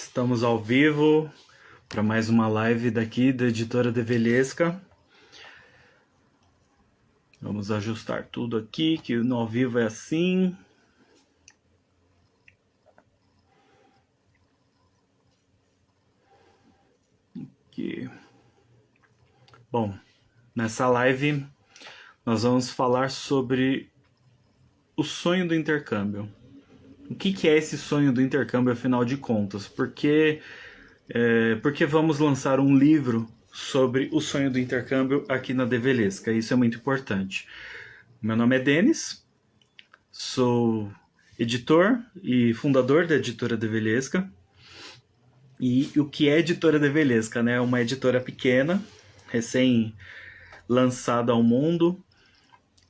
Estamos ao vivo para mais uma live daqui da Editora Develhesca. Vamos ajustar tudo aqui, que no ao vivo é assim. Aqui. Bom, nessa live nós vamos falar sobre o sonho do intercâmbio. O que é esse sonho do intercâmbio, afinal de contas? Porque vamos lançar um livro sobre o sonho do intercâmbio aqui na Develhesca. Isso é muito importante. Meu nome é Denis, sou editor e fundador da Editora Develhesca. E o que é Editora Develhesca, né? Uma editora pequena, recém-lançada ao mundo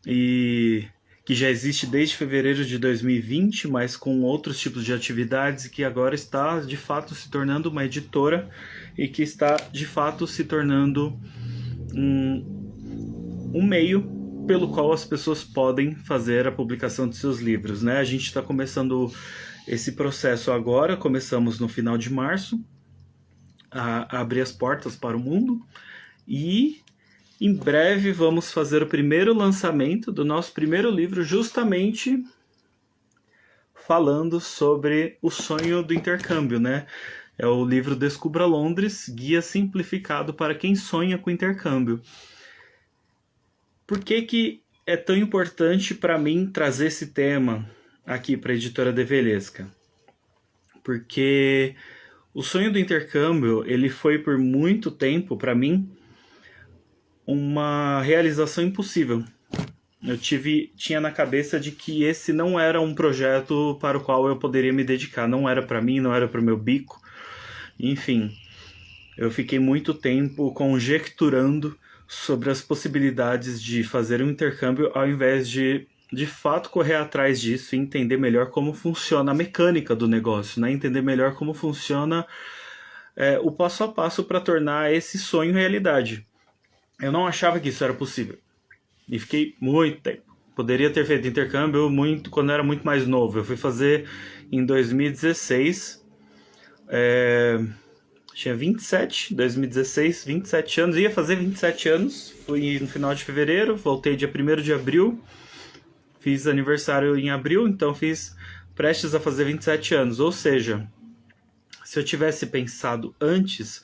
e que já existe desde fevereiro de 2020, mas com outros tipos de atividades, e que agora está de fato se tornando uma editora e que está de fato se tornando um meio pelo qual as pessoas podem fazer a publicação de seus livros, né? A gente está começando esse processo agora, começamos no final de março a abrir as portas para o mundo, e em breve vamos fazer o primeiro lançamento do nosso primeiro livro, justamente falando sobre o sonho do intercâmbio, né? É o livro Descubra Londres, Guia Simplificado para quem sonha com intercâmbio. Por que é tão importante para mim trazer esse tema aqui para a Editora Develhesca? Porque o sonho do intercâmbio, ele foi por muito tempo, para mim, uma realização impossível. Eu tinha na cabeça de que esse não era um projeto para o qual eu poderia me dedicar. Não era para mim, não era para o meu bico. Enfim, eu fiquei muito tempo conjecturando sobre as possibilidades de fazer um intercâmbio, ao invés de fato correr atrás disso e entender melhor como funciona a mecânica do negócio, né? Entender melhor como funciona o passo a passo para tornar esse sonho realidade. Eu não achava que isso era possível. E fiquei muito tempo. Poderia ter feito intercâmbio quando eu era muito mais novo. Eu fui fazer em 2016. Tinha 2016, 27 anos. Ia fazer 27 anos. Fui no final de fevereiro. Voltei dia 1º de abril. Fiz aniversário em abril. Então fiz prestes a fazer 27 anos. Ou seja, se eu tivesse pensado antes,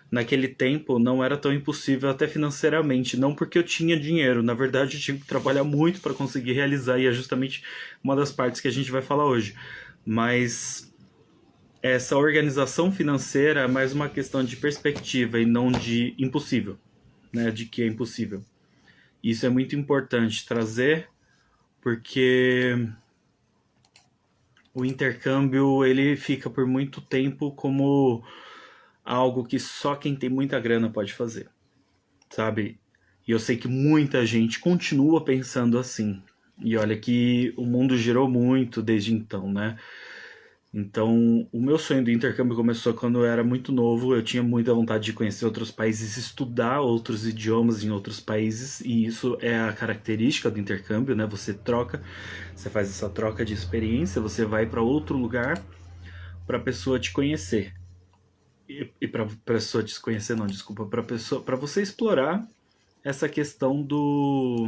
naquele tempo não era tão impossível até financeiramente, não porque eu tinha dinheiro, na verdade eu tive que trabalhar muito para conseguir realizar, e é justamente uma das partes que a gente vai falar hoje. Mas essa organização financeira é mais uma questão de perspectiva e não de impossível, né? De que é impossível. Isso é muito importante trazer, porque o intercâmbio ele fica por muito tempo como algo que só quem tem muita grana pode fazer, sabe? E eu sei que muita gente continua pensando assim. E olha que o mundo girou muito desde então, né? Então, o meu sonho do intercâmbio começou quando eu era muito novo. Eu tinha muita vontade de conhecer outros países, estudar outros idiomas em outros países. E isso é a característica do intercâmbio, né? Você faz essa troca de experiência, você vai para outro lugar para a pessoa te conhecer. E para pessoa desconhecer, não, desculpa, para você explorar essa questão do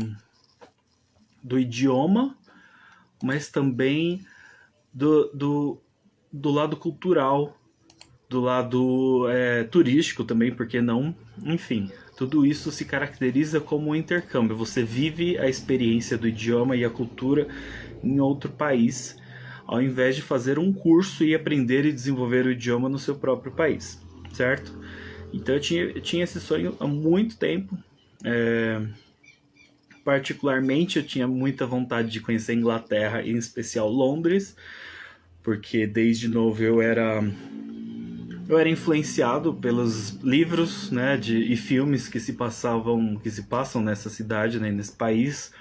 idioma, mas também do lado cultural, do lado turístico também, por que não? Enfim, tudo isso se caracteriza como um intercâmbio. Você vive a experiência do idioma e a cultura em outro país, ao invés de fazer um curso e aprender e desenvolver o idioma no seu próprio país, certo? Então eu tinha esse sonho há muito tempo. Particularmente eu tinha muita vontade de conhecer a Inglaterra, em especial Londres, porque desde novo eu era influenciado pelos livros, né, e filmes que se passam nessa cidade, né, nesse país,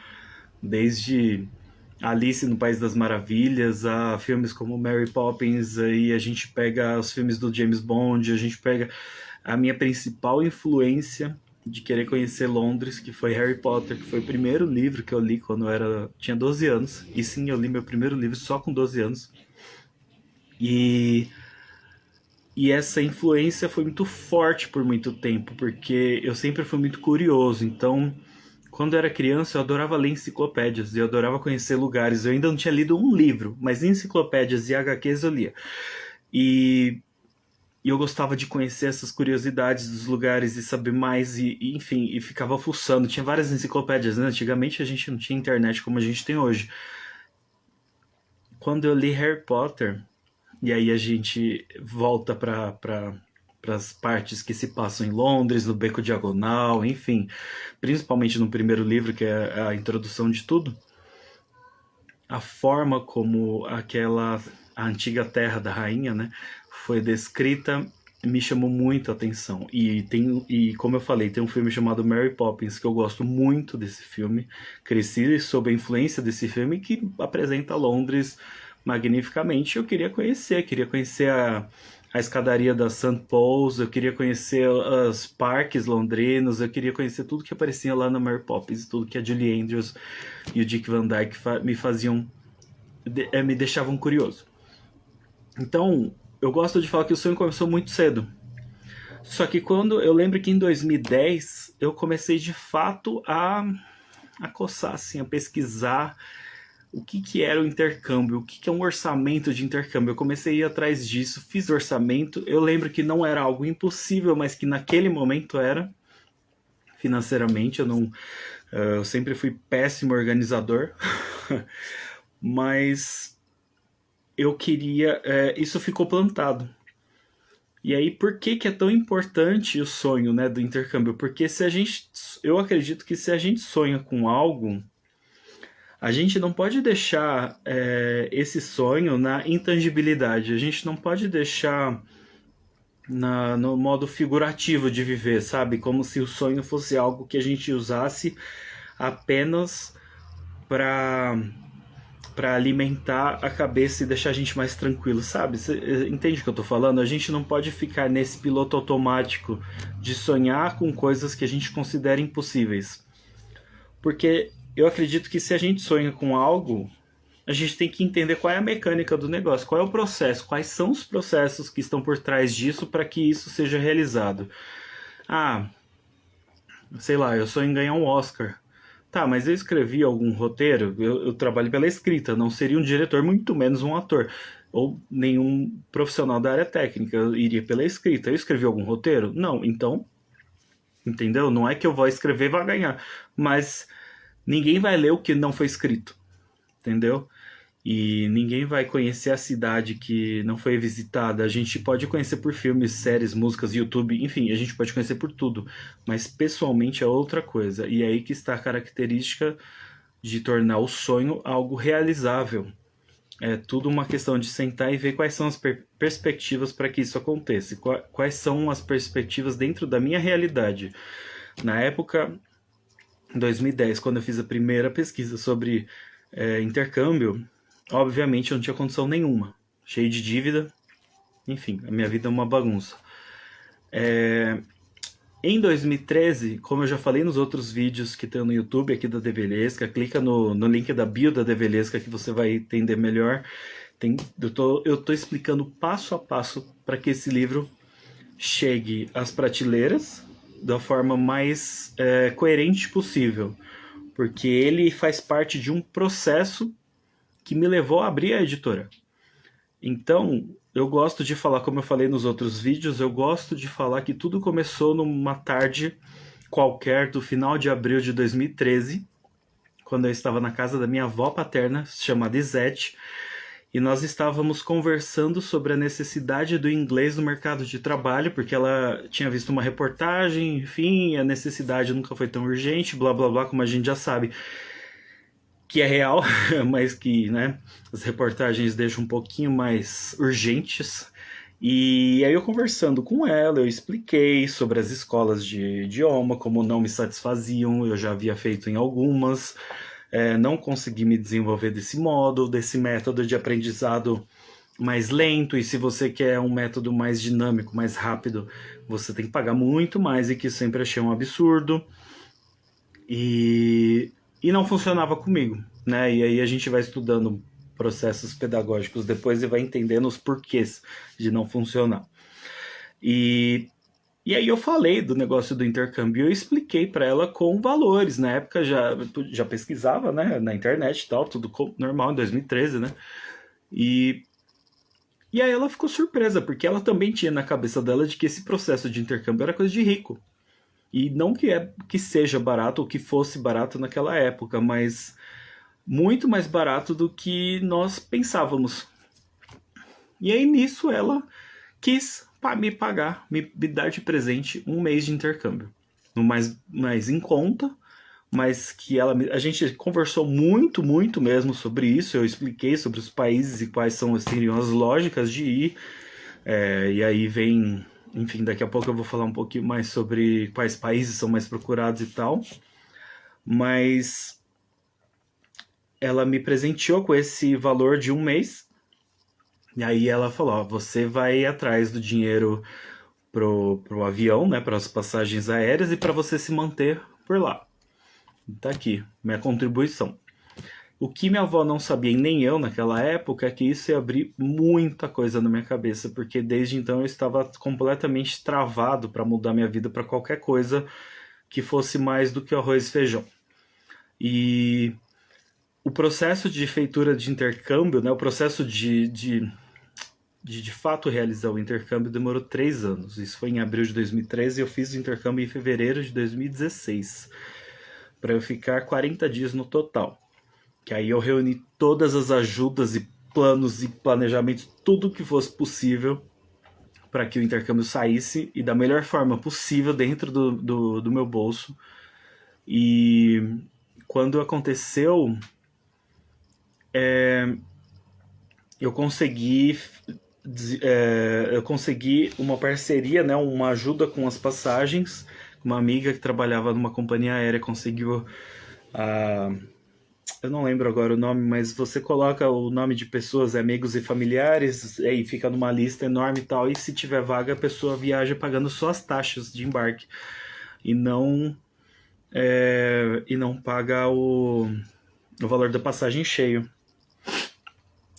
desde Alice no País das Maravilhas, a filmes como Mary Poppins, aí a gente pega os filmes do James Bond, a gente pega a minha principal influência de querer conhecer Londres, que foi Harry Potter, que foi o primeiro livro que eu li quando tinha 12 anos, e sim, eu li meu primeiro livro só com 12 anos, e E essa influência foi muito forte por muito tempo, porque eu sempre fui muito curioso. Então, quando eu era criança, eu adorava ler enciclopédias, eu adorava conhecer lugares. Eu ainda não tinha lido um livro, mas enciclopédias e HQs eu lia. E, e eu gostava de conhecer essas curiosidades dos lugares e saber mais, enfim, e ficava fuçando. Tinha várias enciclopédias, né? Antigamente a gente não tinha internet como a gente tem hoje. Quando eu li Harry Potter, e aí a gente volta para as partes que se passam em Londres, no Beco Diagonal, enfim, principalmente no primeiro livro, que é a introdução de tudo, a forma como a antiga terra da rainha, né, foi descrita me chamou muito a atenção. E como eu falei, tem um filme chamado Mary Poppins que eu gosto muito desse filme. Cresci sob a influência desse filme que apresenta Londres magnificamente. Eu queria conhecer a escadaria da St. Paul's, eu queria conhecer os parques londrinos, eu queria conhecer tudo que aparecia lá na Mary Poppins, tudo que a Julie Andrews e o Dick Van Dyke me deixavam curioso. Então, eu gosto de falar que o sonho começou muito cedo. Só que quando eu lembro que em 2010 eu comecei de fato a coçar, assim, a pesquisar o que era o intercâmbio, o que é um orçamento de intercâmbio. Eu comecei a ir atrás disso, fiz orçamento. Eu lembro que não era algo impossível, mas que naquele momento era. Financeiramente, eu sempre fui péssimo organizador, mas eu queria. Isso ficou plantado. E aí, por que é tão importante o sonho, né, do intercâmbio? Porque eu acredito que se a gente sonha com algo, a gente não pode deixar esse sonho na intangibilidade. A gente não pode deixar no modo figurativo de viver, sabe? Como se o sonho fosse algo que a gente usasse apenas para alimentar a cabeça e deixar a gente mais tranquilo, sabe? Você entende o que eu tô falando? A gente não pode ficar nesse piloto automático de sonhar com coisas que a gente considera impossíveis. Porque eu acredito que se a gente sonha com algo, a gente tem que entender qual é a mecânica do negócio, qual é o processo, quais são os processos que estão por trás disso para que isso seja realizado. Ah, sei lá, eu sonho em ganhar um Oscar. Tá, mas eu escrevi algum roteiro, eu trabalho pela escrita, não seria um diretor, muito menos um ator, ou nenhum profissional da área técnica, eu iria pela escrita. Eu escrevi algum roteiro? Não, então, entendeu? Não é que eu vou escrever e vai ganhar, mas ninguém vai ler o que não foi escrito, entendeu? E ninguém vai conhecer a cidade que não foi visitada. A gente pode conhecer por filmes, séries, músicas, YouTube, enfim, a gente pode conhecer por tudo, mas pessoalmente é outra coisa. E é aí que está a característica de tornar o sonho algo realizável. É tudo uma questão de sentar e ver quais são as perspectivas para que isso aconteça. Quais são as perspectivas dentro da minha realidade. Na época, em 2010, quando eu fiz a primeira pesquisa sobre intercâmbio, obviamente eu não tinha condição nenhuma, cheio de dívida, enfim, a minha vida é uma bagunça. Em 2013, como eu já falei nos outros vídeos que tem no YouTube aqui da Develesca, clica no link da bio da Develesca que você vai entender melhor. Eu tô explicando passo a passo para que esse livro chegue às prateleiras da forma mais coerente possível, porque ele faz parte de um processo que me levou a abrir a editora. Então, eu gosto de falar, como eu falei nos outros vídeos, eu gosto de falar que tudo começou numa tarde qualquer do final de abril de 2013, quando eu estava na casa da minha avó paterna, chamada Isete, e nós estávamos conversando sobre a necessidade do inglês no mercado de trabalho, porque ela tinha visto uma reportagem, enfim, a necessidade nunca foi tão urgente, blá blá blá, como a gente já sabe que é real, mas que, né, as reportagens deixam um pouquinho mais urgentes. E aí eu conversando com ela, eu expliquei sobre as escolas de idioma, como não me satisfaziam, eu já havia feito em algumas, não consegui me desenvolver desse método de aprendizado mais lento, e se você quer um método mais dinâmico, mais rápido, você tem que pagar muito mais, e que sempre achei um absurdo. E não funcionava comigo, né? E aí a gente vai estudando processos pedagógicos depois e vai entendendo os porquês de não funcionar. E, e aí eu falei do negócio do intercâmbio, eu expliquei para ela com valores. Na época já pesquisava, né, na internet e tal, tudo normal, em 2013, né? E, e aí ela ficou surpresa, porque ela também tinha na cabeça dela de que esse processo de intercâmbio era coisa de rico. E não que seja barato ou que fosse barato naquela época, mas muito mais barato do que nós pensávamos. E aí nisso ela quis me pagar, me dar de presente um mês de intercâmbio. No mais em conta, mas que a gente conversou muito, muito mesmo sobre isso. Eu expliquei sobre os países e quais seriam as lógicas de ir. E aí vem, enfim, daqui a pouco eu vou falar um pouquinho mais sobre quais países são mais procurados e tal. Mas ela me presenteou com esse valor de um mês. E aí ela falou, ó, você vai atrás do dinheiro pro avião, né, para as passagens aéreas e para você se manter por lá. Tá aqui, minha contribuição. O que minha avó não sabia, e nem eu naquela época, é que isso ia abrir muita coisa na minha cabeça, porque desde então eu estava completamente travado para mudar minha vida para qualquer coisa que fosse mais do que arroz e feijão. E o processo de feitura de intercâmbio, né, o processo de fato realizar o intercâmbio demorou 3 anos. Isso foi em abril de 2013 e eu fiz o intercâmbio em fevereiro de 2016, para eu ficar 40 dias no total. Que aí eu reuni todas as ajudas e planos e planejamentos, tudo que fosse possível para que o intercâmbio saísse e da melhor forma possível dentro do meu bolso. E quando aconteceu, eu consegui eu consegui uma parceria, né, uma ajuda com as passagens. Uma amiga que trabalhava numa companhia aérea conseguiu a eu não lembro agora o nome, mas você coloca o nome de pessoas, amigos e familiares, e fica numa lista enorme e tal, e se tiver vaga, a pessoa viaja pagando só as taxas de embarque e não paga o valor da passagem cheio.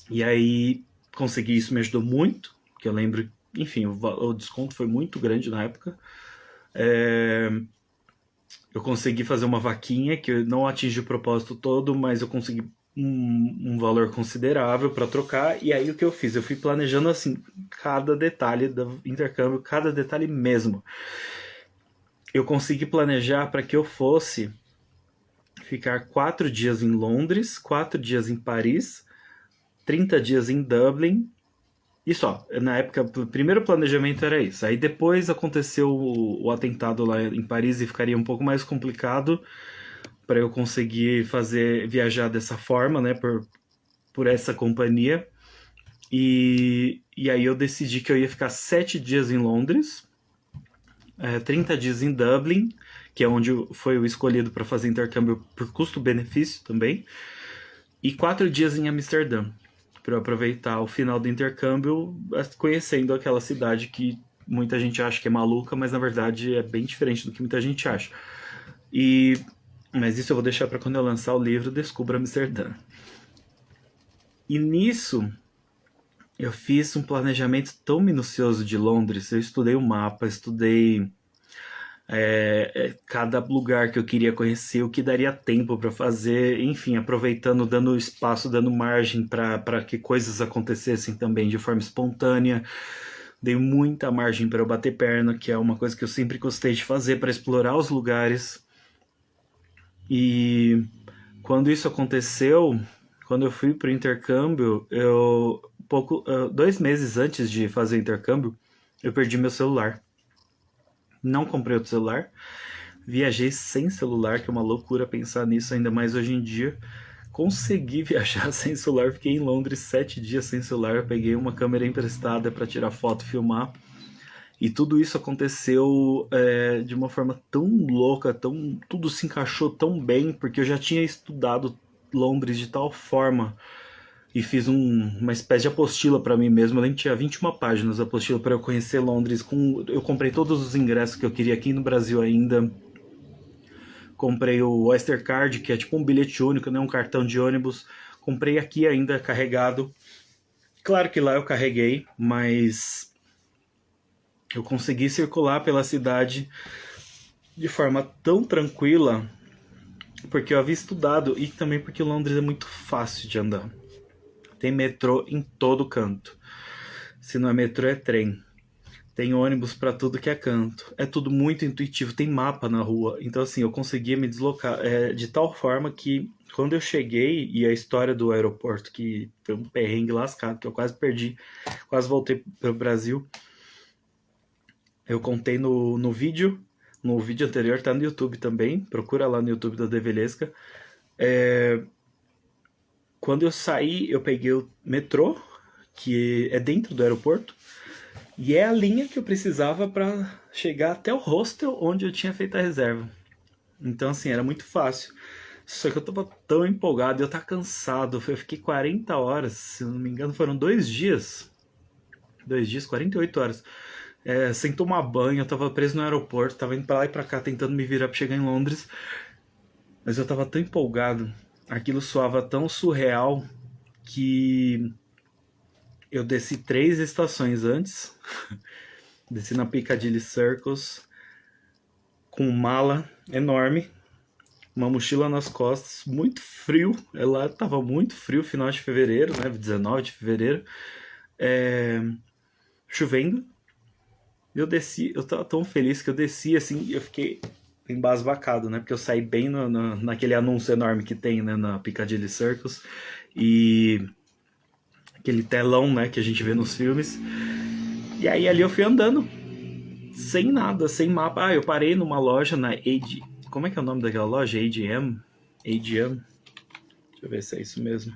E aí consegui isso, me ajudou muito, que eu lembro, enfim, o desconto foi muito grande na época. Eu consegui fazer uma vaquinha que eu não atingi o propósito todo, mas eu consegui um valor considerável para trocar. E aí o que eu fiz? Eu fui planejando assim cada detalhe do intercâmbio, cada detalhe mesmo. Eu consegui planejar para que eu fosse ficar 4 dias em Londres, 4 dias em Paris, 30 dias em Dublin. E só, na época, o primeiro planejamento era isso. Aí depois aconteceu o atentado lá em Paris e ficaria um pouco mais complicado para eu conseguir viajar dessa forma, né, por essa companhia. E aí eu decidi que eu ia ficar 7 dias em Londres, 30 dias em Dublin, que é onde foi o escolhido para fazer intercâmbio por custo-benefício também, e 4 dias em Amsterdã, para eu aproveitar o final do intercâmbio conhecendo aquela cidade que muita gente acha que é maluca, mas na verdade é bem diferente do que muita gente acha. Mas isso eu vou deixar para quando eu lançar o livro Descubra Amsterdã. E nisso eu fiz um planejamento tão minucioso de Londres. Eu estudei o mapa, estudei cada lugar que eu queria conhecer, o que daria tempo para fazer, enfim, aproveitando, dando espaço, dando margem para que coisas acontecessem também de forma espontânea. Dei muita margem para eu bater perna, que é uma coisa que eu sempre gostei de fazer, para explorar os lugares. E quando isso aconteceu, quando eu fui para o intercâmbio, 2 meses antes de fazer o intercâmbio, eu perdi meu celular. Não comprei outro celular. Viajei sem celular, que é uma loucura pensar nisso, ainda mais hoje em dia. Consegui viajar sem celular, fiquei em Londres 7 dias sem celular. Eu peguei uma câmera emprestada para tirar foto, filmar. E tudo isso aconteceu de uma forma tão louca, tudo se encaixou tão bem, porque eu já tinha estudado Londres de tal forma e fiz uma espécie de apostila para mim mesmo. Eu lembro que tinha 21 páginas a apostila para eu conhecer Londres. Eu comprei todos os ingressos que eu queria aqui no Brasil ainda. Comprei o Oyster Card, que é tipo um bilhete único, né? Um cartão de ônibus. Comprei aqui ainda carregado. Claro que lá eu carreguei, mas eu consegui circular pela cidade de forma tão tranquila, porque eu havia estudado e também porque Londres é muito fácil de andar. Tem metrô em todo canto. Se não é metrô, é trem. Tem ônibus para tudo que é canto. É tudo muito intuitivo, tem mapa na rua. Então, assim, eu conseguia me deslocar de tal forma que quando eu cheguei, e a história do aeroporto, que foi um perrengue lascado, que eu quase perdi, quase voltei para o Brasil, eu contei no vídeo. No vídeo anterior, tá no YouTube também. Procura lá no YouTube da Develesca. Quando eu saí, eu peguei o metrô, que é dentro do aeroporto, e é a linha que eu precisava para chegar até o hostel onde eu tinha feito a reserva. Então, assim, era muito fácil. Só que eu tava tão empolgado, eu tava cansado. Eu fiquei 40 horas, se não me engano, foram 2 dias. 2 dias, 48 horas. Sem tomar banho, eu tava preso no aeroporto, tava indo pra lá e pra cá, tentando me virar pra chegar em Londres. Mas eu tava tão empolgado, aquilo soava tão surreal que eu desci 3 estações antes. Desci na Piccadilly Circus com mala enorme, uma mochila nas costas, muito frio. Lá tava muito frio, final de fevereiro, né? 19 de fevereiro. Chovendo. Eu desci, eu tava tão feliz que eu desci assim, eu fiquei embasbacado, né? Porque eu saí bem naquele anúncio enorme que tem, né, na Piccadilly Circus. E aquele telão, né, que a gente vê nos filmes. E aí ali eu fui andando, sem nada, sem mapa. Eu parei numa loja na AD... Como é que é o nome daquela loja? AGM? AGM? Deixa eu ver se é isso mesmo.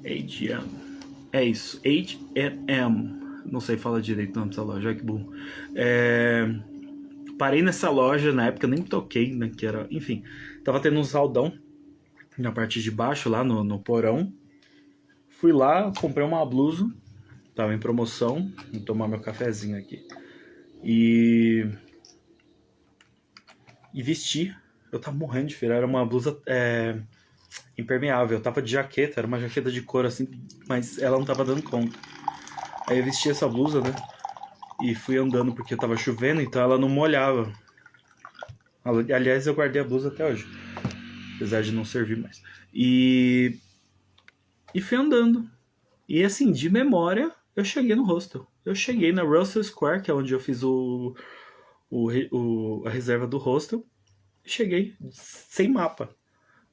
AGM. É isso, H&M. Não sei falar direito o nome dessa loja, que bom. Parei nessa loja, na época nem toquei, né, que era... Enfim, tava tendo um saldão na parte de baixo, lá no porão. Fui lá, comprei uma blusa, tava em promoção, vou tomar meu cafezinho aqui. E vesti. Eu tava morrendo de frio, era uma blusa impermeável. Eu tava de jaqueta, era uma jaqueta de couro assim, mas ela não tava dando conta. Aí eu vesti essa blusa, né? E fui andando porque tava chovendo, então ela não molhava. Aliás, eu guardei a blusa até hoje, apesar de não servir mais. E fui andando. E assim, de memória, eu cheguei no hostel. Eu cheguei na Russell Square, que é onde eu fiz a reserva do hostel. Cheguei sem mapa.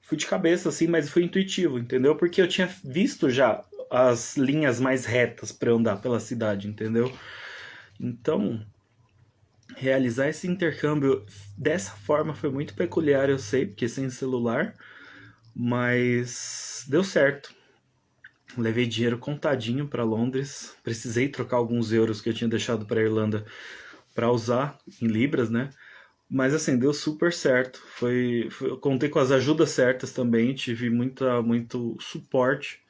Fui de cabeça, assim, mas foi intuitivo, entendeu? Porque eu tinha visto já as linhas mais retas para andar pela cidade, entendeu? Então, realizar esse intercâmbio dessa forma foi muito peculiar, eu sei, porque sem celular, mas deu certo. Levei dinheiro contadinho para Londres, precisei trocar alguns euros que eu tinha deixado para Irlanda para usar em libras, né? Mas assim, deu super certo. Eu contei com as ajudas certas também, tive muito suporte.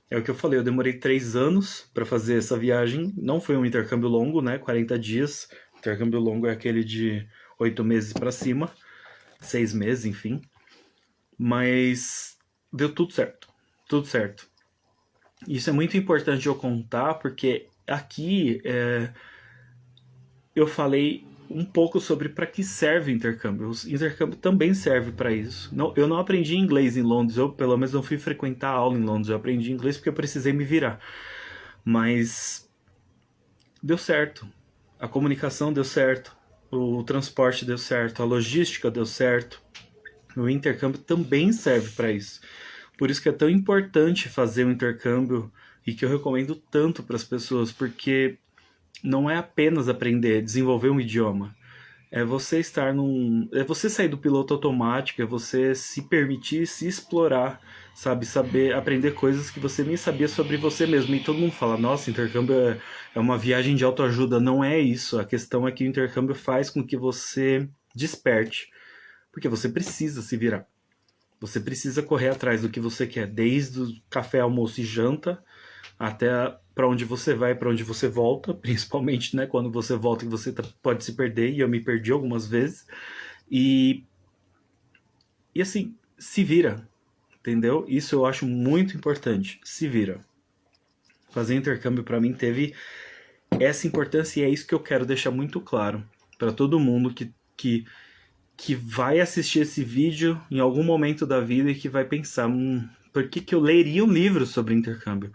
É o que eu falei, eu demorei 3 anos para fazer essa viagem. Não foi um intercâmbio longo, né? 40 dias. Intercâmbio longo é aquele de 8 meses para cima, 6 meses, enfim. Mas deu tudo certo. Tudo certo. Isso é muito importante eu contar, porque aqui eu falei um pouco sobre para que serve o intercâmbio. O intercâmbio também serve para isso. Não, eu não aprendi inglês em Londres, eu pelo menos não fui frequentar aula em Londres. Eu aprendi inglês porque eu precisei me virar. Mas deu certo. A comunicação deu certo. O transporte deu certo. A logística deu certo. O intercâmbio também serve para isso. Por isso que é tão importante fazer um intercâmbio e que eu recomendo tanto para as pessoas, porque não é apenas aprender, desenvolver um idioma. É você estar é você sair do piloto automático, é você se permitir se explorar, sabe? Saber aprender coisas que você nem sabia sobre você mesmo. E todo mundo fala, nossa, intercâmbio é uma viagem de autoajuda. Não é isso. A questão é que o intercâmbio faz com que você desperte. Porque você precisa se virar. Você precisa correr atrás do que você quer, desde o café, almoço e janta, até para onde você vai, para onde você volta, principalmente, né, quando você volta que você pode se perder, e eu me perdi algumas vezes. E assim, se vira, entendeu? Isso eu acho muito importante. Se vira. Fazer intercâmbio para mim teve essa importância e é isso que eu quero deixar muito claro para todo mundo que vai assistir esse vídeo em algum momento da vida e que vai pensar, por que eu leria um livro sobre intercâmbio?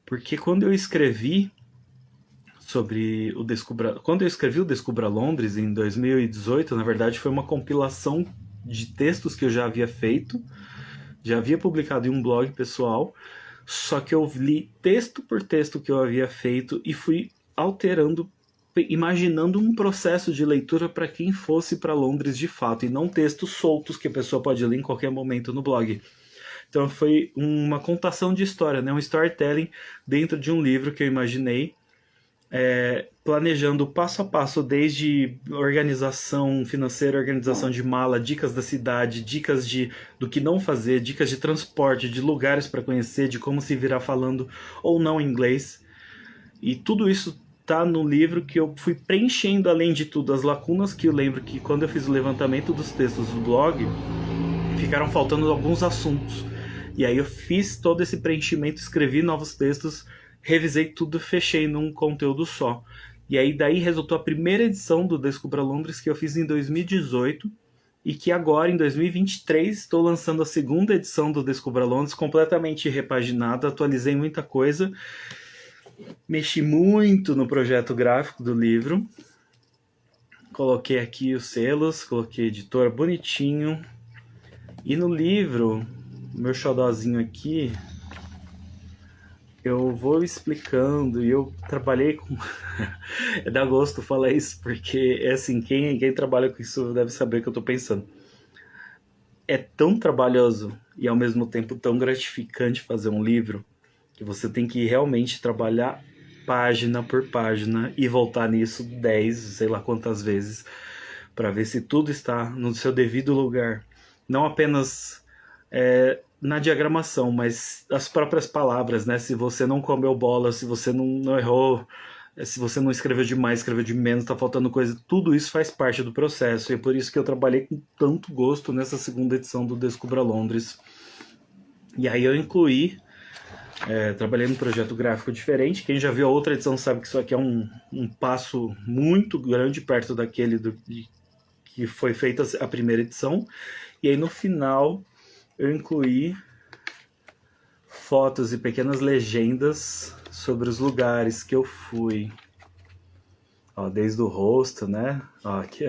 Porque quando eu escrevi sobre quando eu escrevi o Descubra Londres em 2018, na verdade foi uma compilação de textos que eu já havia feito, já havia publicado em um blog pessoal, só que eu li texto por texto que eu havia feito e fui alterando, imaginando um processo de leitura para quem fosse para Londres de fato, e não textos soltos que a pessoa pode ler em qualquer momento no blog. Então foi uma contação de história, né? Um storytelling dentro de um livro que eu imaginei, planejando passo a passo, desde organização financeira, organização de mala, dicas da cidade, dicas do que não fazer, dicas de transporte, de lugares para conhecer, de como se virar falando ou não inglês. E tudo isso tá no livro que eu fui preenchendo, além de tudo, as lacunas que eu lembro que quando eu fiz o levantamento dos textos do blog, ficaram faltando alguns assuntos. E aí eu fiz todo esse preenchimento, escrevi novos textos, revisei tudo, fechei num conteúdo só. E aí daí resultou a primeira edição do Descubra Londres que eu fiz em 2018 e que agora, em 2023, estou lançando a segunda edição do Descubra Londres, completamente repaginada, atualizei muita coisa, mexi muito no projeto gráfico do livro, coloquei aqui os selos, coloquei editor bonitinho, e no livro, meu xodózinho aqui, eu vou explicando, e eu trabalhei com... Dá gosto falar isso, porque é assim, quem trabalha com isso deve saber o que eu tô pensando. É tão trabalhoso e ao mesmo tempo tão gratificante fazer um livro, que você tem que realmente trabalhar página por página e voltar nisso 10, sei lá quantas vezes, para ver se tudo está no seu devido lugar. Não apenas na diagramação, mas as próprias palavras, né? Se você não comeu bola, se você não errou, se você não escreveu demais, escreveu de menos, tá faltando coisa, tudo isso faz parte do processo. E é por isso que eu trabalhei com tanto gosto nessa segunda edição do Descubra Londres. E aí eu incluí, trabalhei num projeto gráfico diferente. Quem já viu a outra edição sabe que isso aqui é um passo muito grande perto daquele que foi feita a primeira edição. E aí no final eu incluí fotos e pequenas legendas sobre os lugares que eu fui. Ó, desde o hostel, né? Ó, aqui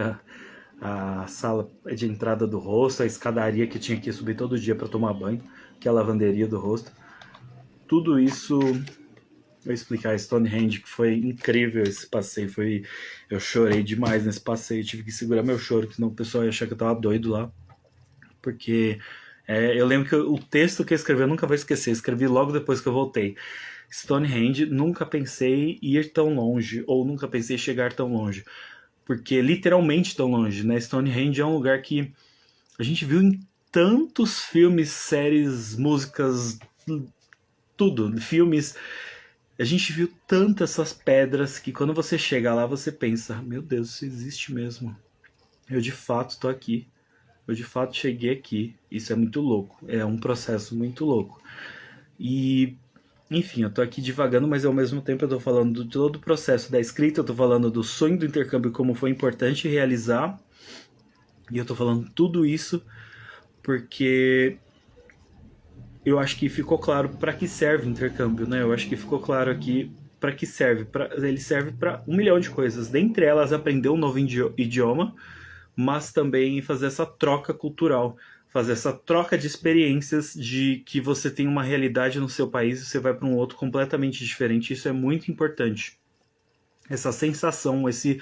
a sala de entrada do hostel, a escadaria que tinha que subir todo dia para tomar banho, que é a lavanderia do hostel. Tudo isso eu explicar. Stonehenge, que foi incrível esse passeio. Eu chorei demais nesse passeio, tive que segurar meu choro, senão o pessoal ia achar que eu tava doido lá. Porque eu lembro que o texto que eu escrevi eu nunca vou esquecer, escrevi logo depois que eu voltei. Stonehenge, nunca pensei ir tão longe, ou nunca pensei chegar tão longe, porque literalmente tão longe, né? Stonehenge é um lugar que a gente viu em tantos filmes, séries, músicas, tudo, filmes. A gente viu tantas essas pedras que quando você chega lá você pensa, meu Deus, isso existe mesmo. Eu de fato tô aqui. Eu de fato cheguei aqui. Isso é muito louco. É um processo muito louco. E, enfim, eu tô aqui divagando, mas ao mesmo tempo eu tô falando de todo o processo da escrita, eu tô falando do sonho do intercâmbio, como foi importante realizar. E eu tô falando tudo isso porque eu acho que ficou claro para que serve o intercâmbio, né? Eu acho que ficou claro aqui para que serve. Ele serve para 1 milhão de coisas. Dentre elas, aprender um novo idioma, mas também fazer essa troca cultural, fazer essa troca de experiências, de que você tem uma realidade no seu país e você vai para um outro completamente diferente. Isso é muito importante. Essa sensação, esse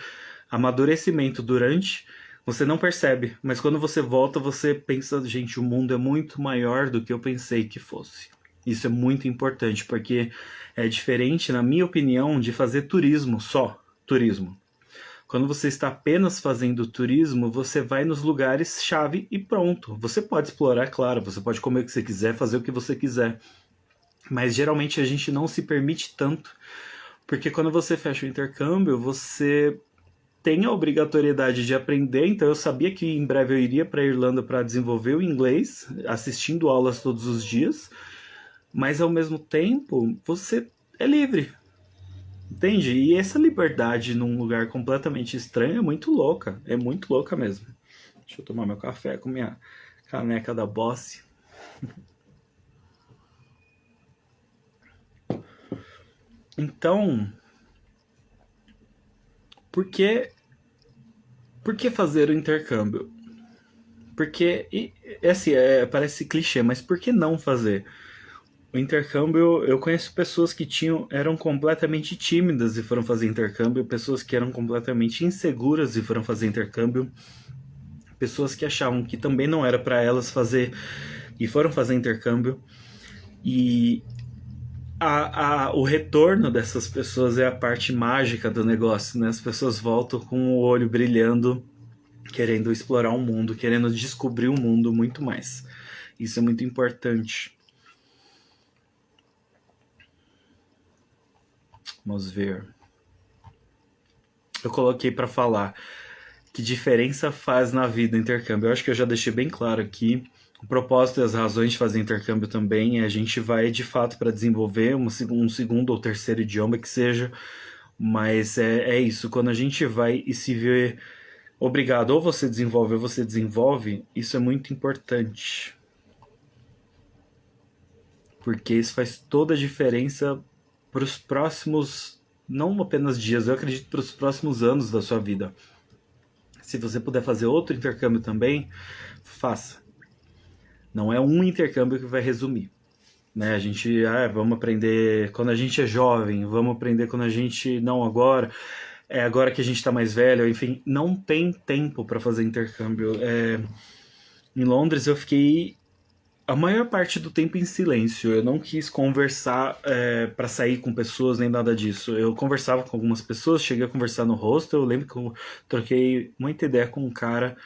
amadurecimento durante, você não percebe, mas quando você volta, você pensa, gente, o mundo é muito maior do que eu pensei que fosse. Isso é muito importante, porque é diferente, na minha opinião, de fazer turismo, só turismo. Quando você está apenas fazendo turismo, você vai nos lugares chave e pronto. Você pode explorar, claro, você pode comer o que você quiser, fazer o que você quiser. Mas geralmente a gente não se permite tanto, porque quando você fecha o intercâmbio, você tem a obrigatoriedade de aprender, então eu sabia que em breve eu iria para a Irlanda para desenvolver o inglês, assistindo aulas todos os dias, mas ao mesmo tempo você é livre, entende? E essa liberdade num lugar completamente estranho é muito louca mesmo. Deixa eu tomar meu café com minha caneca da Boss. Então, por que, por que fazer o intercâmbio? Porque, assim, parece clichê, mas por que não fazer? O intercâmbio, eu conheço pessoas que eram completamente tímidas e foram fazer intercâmbio, pessoas que eram completamente inseguras e foram fazer intercâmbio, pessoas que achavam que também não era para elas fazer e foram fazer intercâmbio. E o retorno dessas pessoas é a parte mágica do negócio, né? As pessoas voltam com o olho brilhando, querendo explorar o mundo, querendo descobrir o mundo muito mais. Isso é muito importante. Vamos ver. Eu coloquei para falar que diferença faz na vida o intercâmbio. Eu acho que eu já deixei bem claro aqui. O propósito e as razões de fazer intercâmbio também é a gente vai de fato para desenvolver um segundo ou terceiro idioma que seja, mas é isso, quando a gente vai e se vê obrigado, ou você desenvolve, isso é muito importante. Porque isso faz toda a diferença para os próximos, não apenas dias, eu acredito para os próximos anos da sua vida. Se você puder fazer outro intercâmbio também, faça. Não é um intercâmbio que vai resumir. Né? A gente, vamos aprender quando a gente é jovem, vamos aprender quando a gente, não agora, é agora que a gente está mais velho, enfim, não tem tempo para fazer intercâmbio. Em Londres eu fiquei a maior parte do tempo em silêncio. Eu não quis conversar para sair com pessoas nem nada disso. Eu conversava com algumas pessoas, cheguei a conversar no hostel. Eu lembro que eu troquei muita ideia com um cara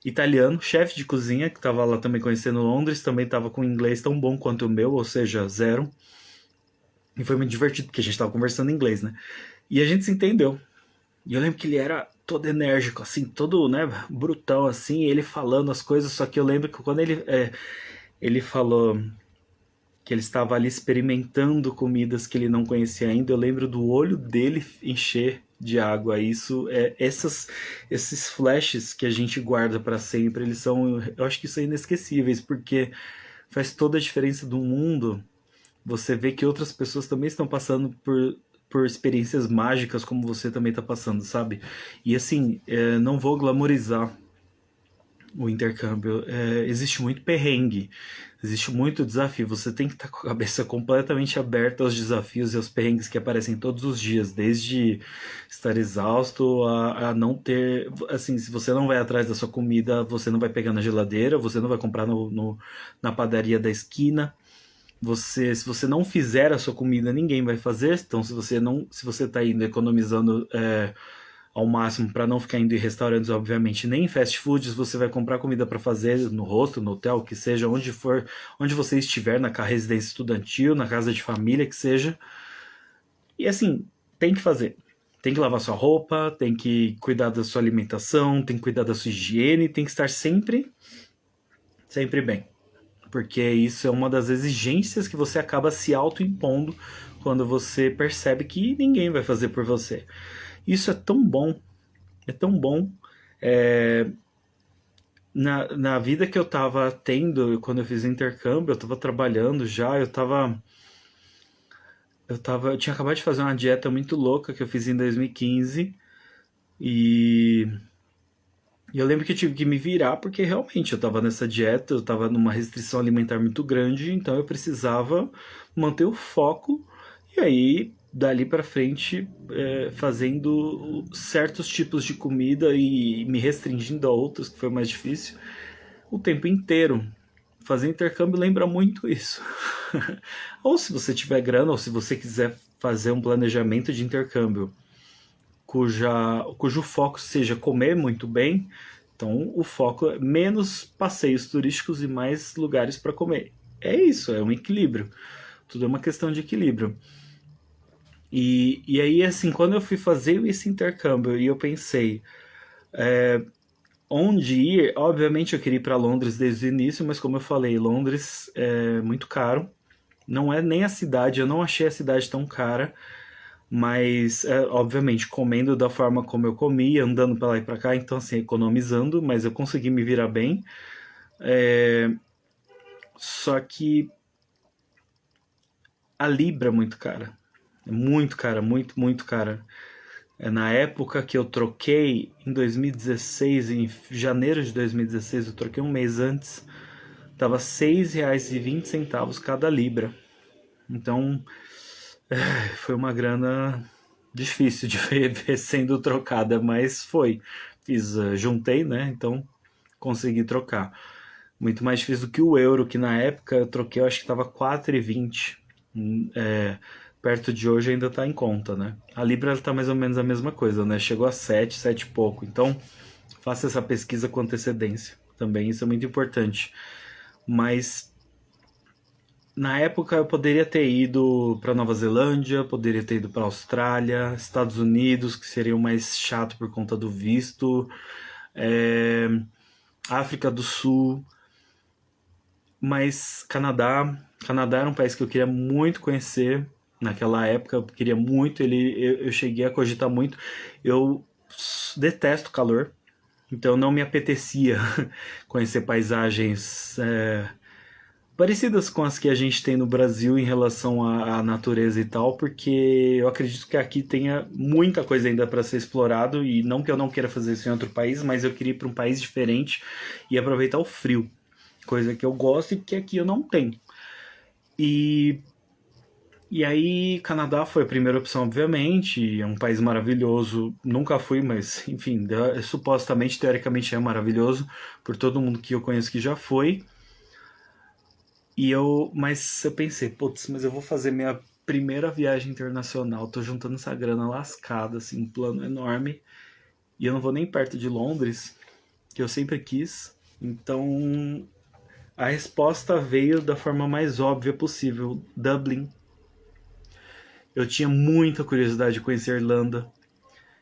italiano, chefe de cozinha, que estava lá também conhecendo Londres, também estava com inglês tão bom quanto o meu, ou seja, zero. E foi muito divertido, porque a gente estava conversando em inglês, né? E a gente se entendeu. E eu lembro que ele era todo enérgico, assim, todo, né, brutão, assim, ele falando as coisas, só que eu lembro que quando ele falou que ele estava ali experimentando comidas que ele não conhecia ainda, eu lembro do olho dele encher de água. Isso esses flashes que a gente guarda para sempre, eles são, eu acho que são inesquecíveis, porque faz toda a diferença do mundo. Você vê que outras pessoas também estão passando por experiências mágicas como você também está passando, sabe? E assim, não vou glamorizar o intercâmbio. Existe muito perrengue, existe muito desafio. Você tem que estar com a cabeça completamente aberta aos desafios e aos perrengues que aparecem todos os dias, desde estar exausto a não ter. Assim, se você não vai atrás da sua comida, você não vai pegar na geladeira, você não vai comprar na padaria da esquina. Se você não fizer a sua comida, ninguém vai fazer. Então, se você está indo economizando ao máximo para não ficar indo em restaurantes, obviamente, nem em fast foods, você vai comprar comida para fazer no hostel, no hotel, que seja onde for, onde você estiver, na residência estudantil, na casa de família, que seja. E assim, tem que fazer. Tem que lavar sua roupa, tem que cuidar da sua alimentação, tem que cuidar da sua higiene, tem que estar sempre bem. Porque isso é uma das exigências que você acaba se autoimpondo quando você percebe que ninguém vai fazer por você. Isso é tão bom. É, na vida que eu tava tendo, quando eu fiz intercâmbio, eu tava trabalhando já, eu tinha acabado de fazer uma dieta muito louca que eu fiz em 2015 e eu lembro que eu tive que me virar porque realmente eu tava nessa dieta, eu tava numa restrição alimentar muito grande, então eu precisava manter o foco e aí dali para frente fazendo certos tipos de comida e me restringindo a outros, que foi mais difícil, o tempo inteiro. Fazer intercâmbio lembra muito isso. Ou se você tiver grana, ou se você quiser fazer um planejamento de intercâmbio cujo foco seja comer muito bem, então o foco é menos passeios turísticos e mais lugares para comer. É isso, é um equilíbrio. Tudo é uma questão de equilíbrio. E aí, assim, quando eu fui fazer esse intercâmbio e eu pensei onde ir, obviamente eu queria ir para Londres desde o início, mas como eu falei, Londres é muito caro. Não é nem a cidade, eu não achei a cidade tão cara, mas obviamente comendo da forma como eu comia, andando para lá e para cá, então assim, economizando, mas eu consegui me virar bem. Só que a Libra é muito cara. É muito cara, muito, muito cara. Na época que eu troquei, em 2016, em janeiro de 2016, eu troquei um mês antes, tava R$ 6,20 cada Libra. Então, foi uma grana difícil de ver sendo trocada, mas foi. Juntei, né? Então consegui trocar. Muito mais difícil do que o euro, que na época eu troquei, eu acho que tava 4,20. Perto de hoje ainda tá em conta, né? A Libra tá mais ou menos a mesma coisa, né? Chegou a 7, 7 e pouco. Então faça essa pesquisa com antecedência também, isso é muito importante. Mas na época eu poderia ter ido para Nova Zelândia, poderia ter ido para Austrália, Estados Unidos, que seria o mais chato por conta do visto, é, África do Sul, mas Canadá era um país que eu queria muito conhecer naquela época, eu queria muito, eu cheguei a cogitar muito. Eu detesto calor, então não me apetecia conhecer paisagens parecidas com as que a gente tem no Brasil em relação à natureza e tal, porque eu acredito que aqui tenha muita coisa ainda para ser explorado, e não que eu não queira fazer isso em outro país, mas eu queria ir para um país diferente e aproveitar o frio, coisa que eu gosto e que aqui eu não tenho. E, e aí, Canadá foi a primeira opção, obviamente, é um país maravilhoso, nunca fui, mas enfim, supostamente, teoricamente é maravilhoso, por todo mundo que eu conheço que já foi. Mas eu pensei, putz, mas eu vou fazer minha primeira viagem internacional, tô juntando essa grana lascada, assim, um plano enorme, e eu não vou nem perto de Londres, que eu sempre quis. Então, a resposta veio da forma mais óbvia possível, Dublin. Eu tinha muita curiosidade de conhecer a Irlanda.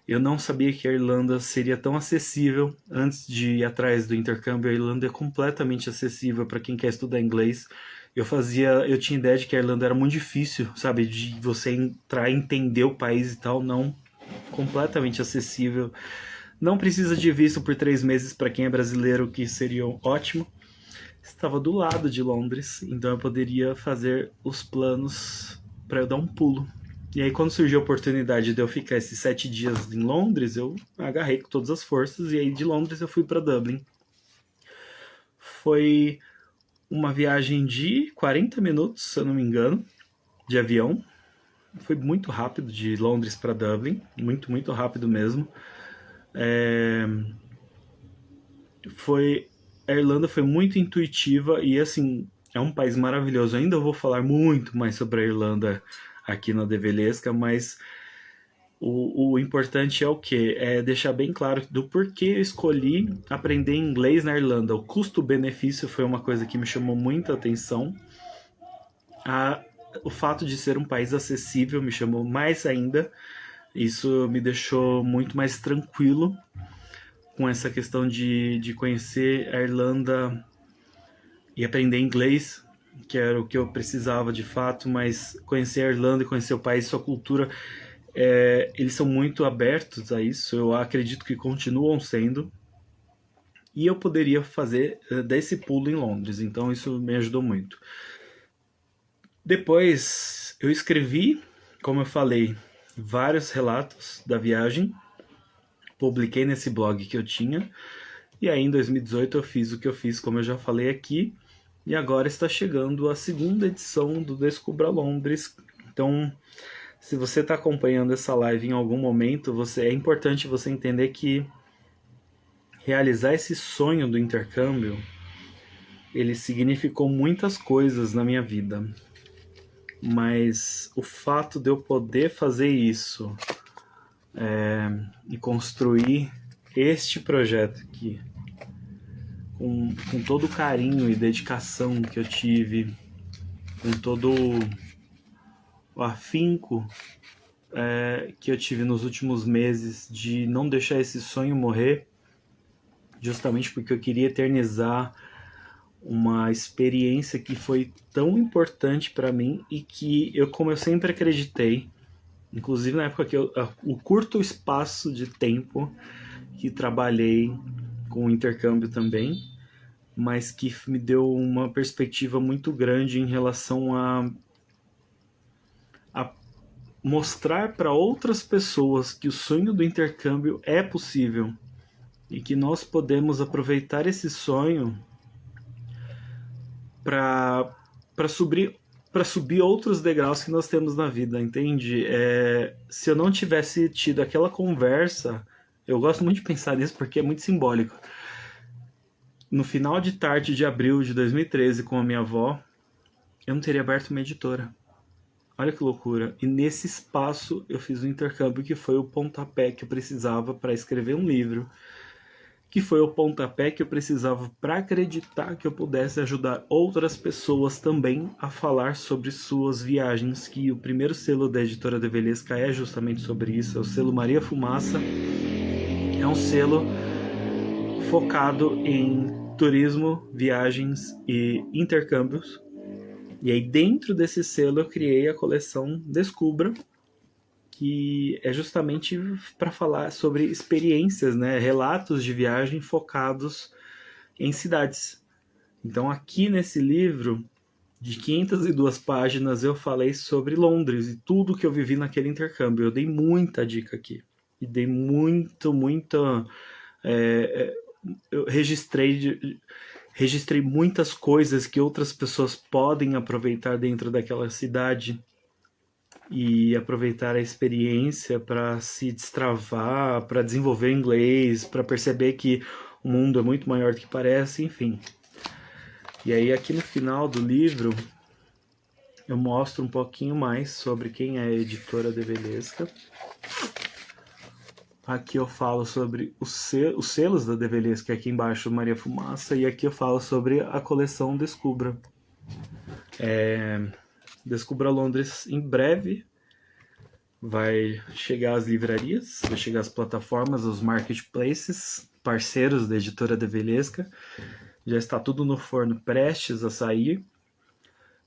Eu não sabia que a Irlanda seria tão acessível. Antes de ir atrás do intercâmbio, a Irlanda é completamente acessível para quem quer estudar inglês. Eu tinha ideia de que a Irlanda era muito difícil, sabe, de você entrar, entender o país e tal. Não, completamente acessível. Não precisa de visto por 3 meses para quem é brasileiro, que seria ótimo. Estava do lado de Londres, então eu poderia fazer os planos para eu dar um pulo. E aí, quando surgiu a oportunidade de eu ficar esses 7 dias em Londres, eu agarrei com todas as forças, e aí de Londres eu fui para Dublin. Foi uma viagem de 40 minutos, se eu não me engano, de avião. Foi muito rápido de Londres para Dublin, muito, muito rápido mesmo. A Irlanda foi muito intuitiva e, assim, é um país maravilhoso. Ainda vou falar muito mais sobre a Irlanda aqui na Develesca, mas o importante é o quê? É deixar bem claro do porquê eu escolhi aprender inglês na Irlanda. O custo-benefício foi uma coisa que me chamou muita atenção. O fato de ser um país acessível me chamou mais ainda. Isso me deixou muito mais tranquilo com essa questão de conhecer a Irlanda e aprender inglês, que era o que eu precisava de fato, mas conhecer a Irlanda e conhecer o país, sua cultura, eles são muito abertos a isso, eu acredito que continuam sendo, e eu poderia fazer desse pulo em Londres, então isso me ajudou muito. Depois eu escrevi, como eu falei, vários relatos da viagem, publiquei nesse blog que eu tinha, e aí em 2018 eu fiz o que eu fiz, como eu já falei aqui, e agora está chegando a segunda edição do Descubra Londres. Então, se você está acompanhando essa live em algum momento, é importante você entender que realizar esse sonho do intercâmbio, ele significou muitas coisas na minha vida. Mas o fato de eu poder fazer isso e construir este projeto aqui, com todo o carinho e dedicação que eu tive, com todo o afinco que eu tive nos últimos meses de não deixar esse sonho morrer, justamente porque eu queria eternizar uma experiência que foi tão importante para mim e que eu, como eu sempre acreditei, inclusive na época que o curto espaço de tempo que trabalhei com intercâmbio também, mas que me deu uma perspectiva muito grande em relação a mostrar para outras pessoas que o sonho do intercâmbio é possível e que nós podemos aproveitar esse sonho para subir outros degraus que nós temos na vida, entende? Se eu não tivesse tido aquela conversa, eu gosto muito de pensar nisso porque é muito simbólico. No final de tarde de abril de 2013, com a minha avó, eu não teria aberto uma editora. Olha que loucura. E nesse espaço eu fiz um intercâmbio que foi o pontapé que eu precisava para escrever um livro, que foi o pontapé que eu precisava para acreditar que eu pudesse ajudar outras pessoas também a falar sobre suas viagens, que o primeiro selo da editora Develesca é justamente sobre isso, é o selo Maria Fumaça. É um selo focado em turismo, viagens e intercâmbios. E aí dentro desse selo eu criei a coleção Descubra, que é justamente para falar sobre experiências, né, relatos de viagem focados em cidades. Então aqui nesse livro de 502 páginas eu falei sobre Londres e tudo que eu vivi naquele intercâmbio. Eu dei muita dica aqui e dei muita eu registrei muitas coisas que outras pessoas podem aproveitar dentro daquela cidade e aproveitar a experiência para se destravar, para desenvolver inglês, para perceber que o mundo é muito maior do que parece, enfim. E aí aqui no final do livro eu mostro um pouquinho mais sobre quem é a editora Develesca. Aqui eu falo sobre os selos da Develesca, aqui embaixo Maria Fumaça, e aqui eu falo sobre a coleção Descubra. Descubra Londres em breve vai chegar às livrarias, vai chegar às plataformas, aos marketplaces, parceiros da editora Develesca. Já está tudo no forno, prestes a sair.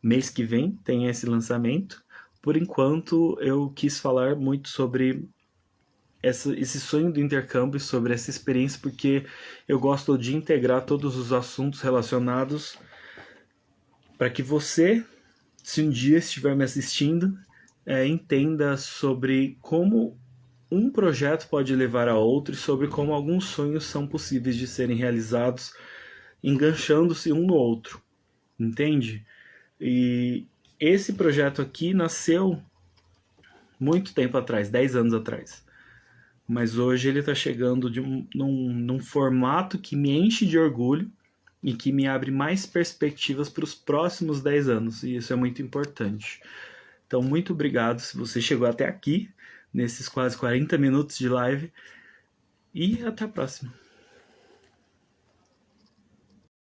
Mês que vem tem esse lançamento. Por enquanto eu quis falar muito sobre esse sonho do intercâmbio, sobre essa experiência, porque eu gosto de integrar todos os assuntos relacionados para que você, se um dia estiver me assistindo, entenda sobre como um projeto pode levar a outro e sobre como alguns sonhos são possíveis de serem realizados enganchando-se um no outro, entende? E esse projeto aqui nasceu muito tempo atrás, 10 anos atrás. Mas hoje ele está chegando num formato que me enche de orgulho e que me abre mais perspectivas para os próximos 10 anos. E isso é muito importante. Então, muito obrigado se você chegou até aqui, nesses quase 40 minutos de live. E até a próxima.